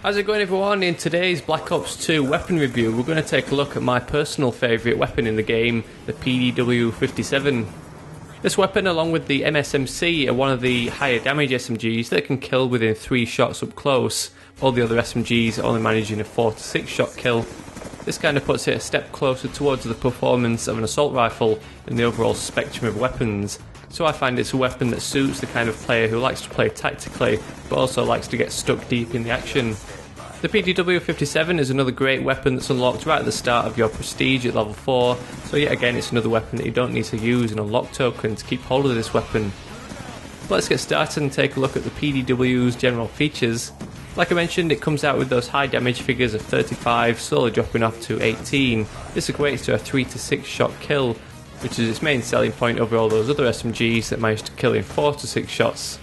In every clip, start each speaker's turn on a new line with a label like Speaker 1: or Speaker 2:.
Speaker 1: How's it going, everyone? In today's Black Ops 2 weapon review, we're going to take a look at my personal favourite weapon in the game, the PDW-57. This weapon, along with the MSMC, are one of the higher damage SMGs that can kill within 3 shots up close. All the other SMGs only managing a 4 to 6 shot kill. This kind of puts it a step closer towards the performance of an assault rifle in the overall spectrum of weapons. So I find it's a weapon that suits the kind of player who likes to play tactically, but also likes to get stuck deep in the action. The PDW-57 is another great weapon that's unlocked right at the start of your prestige at level 4, so yet again it's another weapon that you don't need to use an unlock token to keep hold of this weapon. Let's get started and take a look at the PDW's general features. Like I mentioned, it comes out with those high damage figures of 35, slowly dropping off to 18. This equates to a 3 to 6 shot kill, which is its main selling point over all those other SMGs that manage to kill in 4 to 6 shots.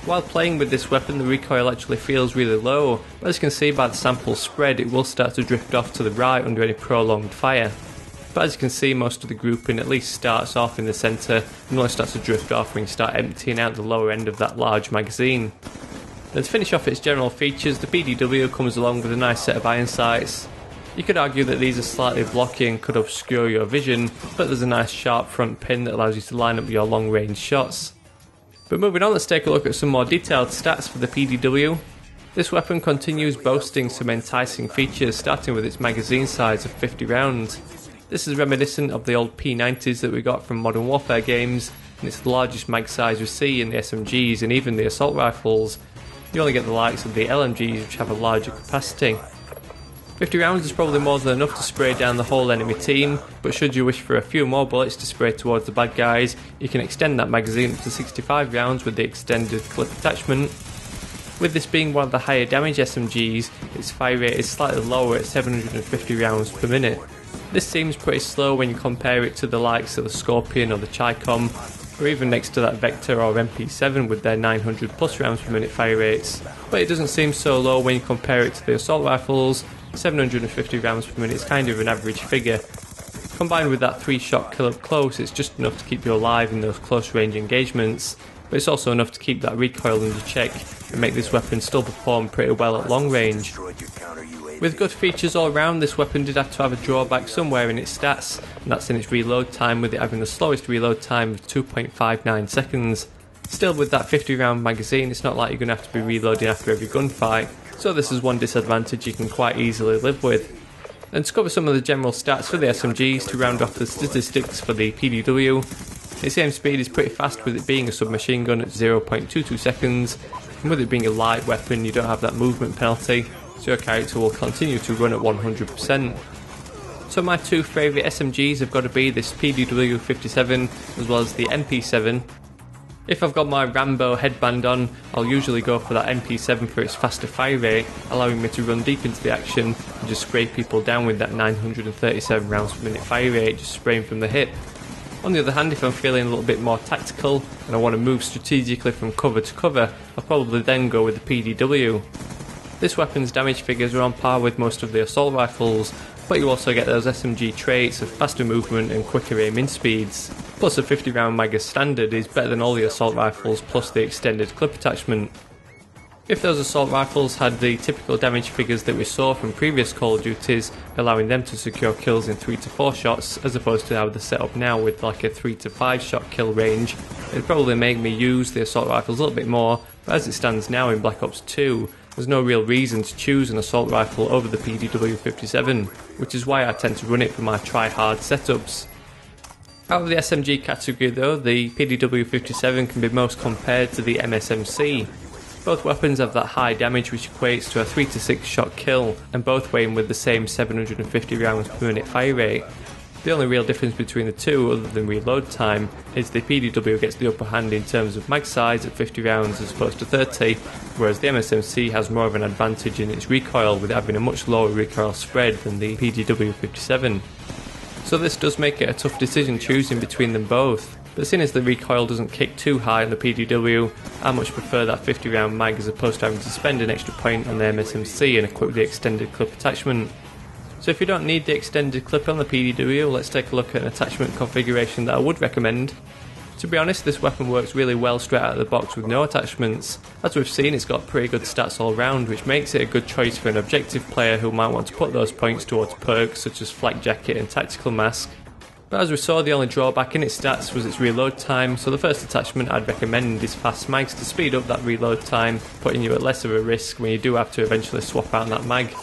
Speaker 1: While playing with this weapon, the recoil actually feels really low, but as you can see by the sample spread, it will start to drift off to the right under any prolonged fire. But as you can see, most of the grouping at least starts off in the centre and only starts to drift off when you start emptying out the lower end of that large magazine. Then to finish off its general features, the PDW comes along with a nice set of iron sights. You could argue that these are slightly blocky and could obscure your vision, but there's a nice sharp front pin that allows you to line up your long range shots. But moving on, let's take a look at some more detailed stats for the PDW. This weapon continues boasting some enticing features, starting with its magazine size of 50 rounds. This is reminiscent of the old P90s that we got from Modern Warfare games, and it's the largest mag size we see in the SMGs and even the assault rifles. You only get the likes of the LMGs, which have a larger capacity. 50 rounds is probably more than enough to spray down the whole enemy team, but should you wish for a few more bullets to spray towards the bad guys, you can extend that magazine up to 65 rounds with the extended clip attachment. With this being one of the higher damage SMGs, its fire rate is slightly lower at 750 rounds per minute. This seems pretty slow when you compare it to the likes of the Scorpion or the Chicom, or even next to that Vector or MP7 with their 900 plus rounds per minute fire rates, but it doesn't seem so low when you compare it to the assault rifles. 750 rounds per minute is kind of an average figure. Combined with that 3 shot kill up close, it's just enough to keep you alive in those close range engagements, but it's also enough to keep that recoil under check and make this weapon still perform pretty well at long range. With good features all around, this weapon did have to have a drawback somewhere in its stats, and that's in its reload time, with it having the slowest reload time of 2.59 seconds. Still, with that 50 round magazine, it's not like you're going to have to be reloading after every gunfight, so this is one disadvantage you can quite easily live with. And to cover some of the general stats for the SMGs to round off the statistics for the PDW, its aim speed is pretty fast, with it being a submachine gun at 0.22 seconds, and with it being a light weapon you don't have that movement penalty, so your character will continue to run at 100%. So my two favourite SMGs have got to be this PDW-57 as well as the MP7. If I've got my Rambo headband on, I'll usually go for that MP7 for its faster fire rate, allowing me to run deep into the action and just spray people down with that 937 rounds per minute fire rate, just spraying from the hip. On the other hand, if I'm feeling a little bit more tactical and I want to move strategically from cover to cover, I'll probably then go with the PDW. This weapon's damage figures are on par with most of the assault rifles, but you also get those SMG traits of faster movement and quicker aim-in speeds. Plus a 50 round mag as standard is better than all the assault rifles plus the extended clip attachment. If those assault rifles had the typical damage figures that we saw from previous Call of Duties, allowing them to secure kills in 3 to 4 shots as opposed to how they're set up now with like a 3 to 5 shot kill range, it'd probably make me use the assault rifles a little bit more, but as it stands now in Black Ops 2, there's no real reason to choose an assault rifle over the PDW-57, which is why I tend to run it for my try-hard setups. Out of the SMG category though, the PDW-57 can be most compared to the MSMC. Both weapons have that high damage which equates to a 3 to 6 shot kill, and both weigh in with the same 750 rounds per minute fire rate. The only real difference between the two, other than reload time, is the PDW gets the upper hand in terms of mag size at 50 rounds as opposed to 30, whereas the MSMC has more of an advantage in its recoil, with having a much lower recoil spread than the PDW-57. So this does make it a tough decision choosing between them both, but seeing as the recoil doesn't kick too high on the PDW, I much prefer that 50 round mag as opposed to having to spend an extra point on the MSMC and equip the extended clip attachment. So if you don't need the extended clip on the PDW, let's take a look at an attachment configuration that I would recommend. To be honest, this weapon works really well straight out of the box with no attachments. As we've seen, it's got pretty good stats all round, which makes it a good choice for an objective player who might want to put those points towards perks such as Flak Jacket and Tactical Mask. But as we saw, the only drawback in its stats was its reload time, so the first attachment I'd recommend is fast mags to speed up that reload time, putting you at less of a risk when you do have to eventually swap out that mag.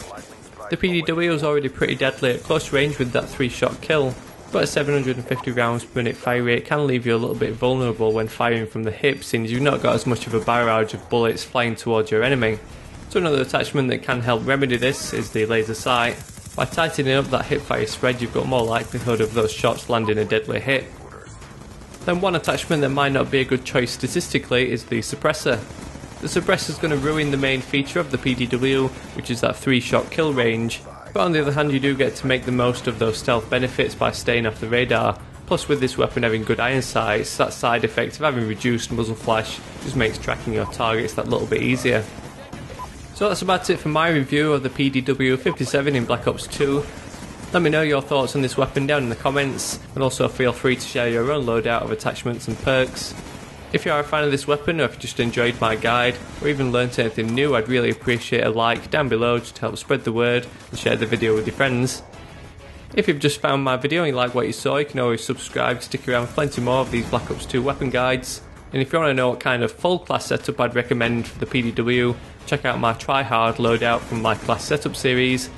Speaker 1: The PDW is already pretty deadly at close range with that 3-shot kill, but a 750 rounds per minute fire rate can leave you a little bit vulnerable when firing from the hip, since you've not got as much of a barrage of bullets flying towards your enemy. So another attachment that can help remedy this is the laser sight. By tightening up that hipfire spread, you've got more likelihood of those shots landing a deadly hit. Then one attachment that might not be a good choice statistically is the Suppressor. The Suppressor is going to ruin the main feature of the PDW, which is that 3-shot kill range, but on the other hand you do get to make the most of those stealth benefits by staying off the radar. Plus with this weapon having good iron sights, that side effect of having reduced muzzle flash just makes tracking your targets that little bit easier. So that's about it for my review of the PDW-57 in Black Ops 2. Let me know your thoughts on this weapon down in the comments, and also feel free to share your own loadout of attachments and perks. If you are a fan of this weapon, or if you just enjoyed my guide, or even learnt anything new, I'd really appreciate a like down below just to help spread the word and share the video with your friends. If you've just found my video and you like what you saw, you can always subscribe to stick around for plenty more of these Black Ops 2 weapon guides. And if you want to know what kind of full class setup I'd recommend for the PDW, check out my Try Hard loadout from my class setup series.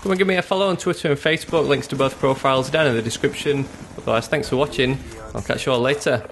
Speaker 1: Come and give me a follow on Twitter and Facebook, links to both profiles down in the description. Otherwise, thanks for watching, I'll catch you all later.